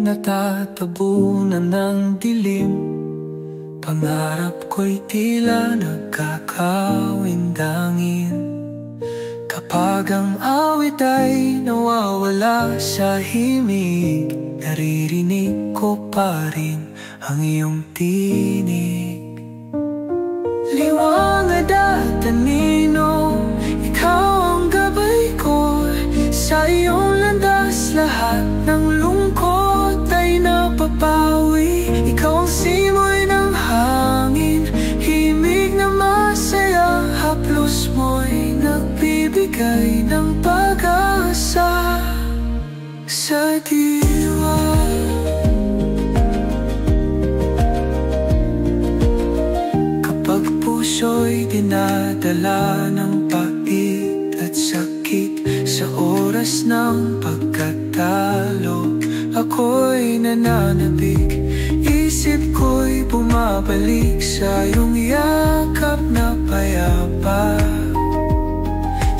natatabunan ng dilim. Pangarap ko'y tila nagkakawindangin. Kapag ang awit ay nawawala sa himig, naririnig ko pa rin ang iyong tinig. Liwanag at anino, ikaw ang gabay ko. Sa iyong landas lahat ng lungkot ay napapawi. Ikaw ang simoy ng hangin, himig na masaya. Haplos mo'y nagbibigay ng pag-asa sa diwa. Kapag puso'y dinadala ng pait at sakit, sa oras ng pagkatalo ako'y nananabik. Isip ko'y bumabalik sa iyong yakap na payapa.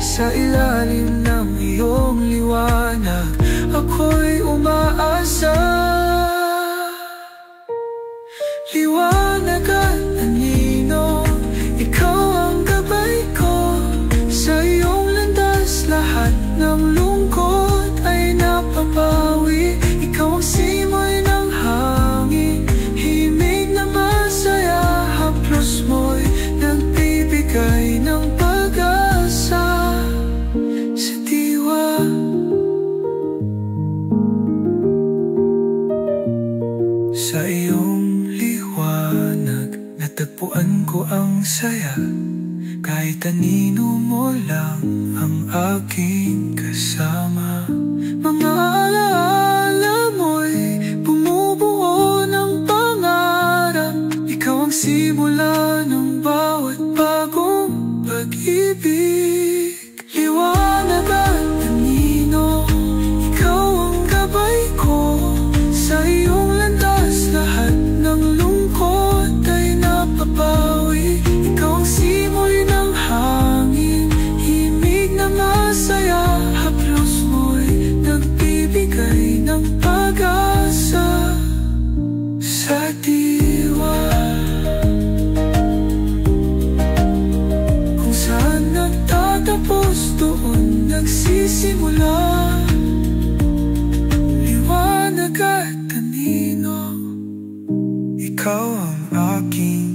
Sa ilalim ng iyong liwanag ako'y umaasa. Liwanag at anino, ikaw ang gabay ko. Sa iyong landas lahat ng lungkot ay napapawi. Ikaw ang simoy ng hangin, himig na masaya. Haplos mo'y nagbibigay ng pag-asa sa diwa. Sa iyong liwanag natagpuan ko ang saya. Kahit anino mo lang ang aking kasama. Mga alaala mo'y bumubuo ng pangarap. Ikaw ang simula ng bawat bagong pag-ibig. Liwanag at anino, ikaw ang gabay ko. Sa iyong landas lahat ng lungkot ay napapawi. Ikaw ang simoy ng hangin, himig na masaya. Haplos mo'y nagbibigay ng pag-asa sa diwa. Kung saan nagtatapos, doon nagsisimula. Liwanag at anino, ikaw ang aking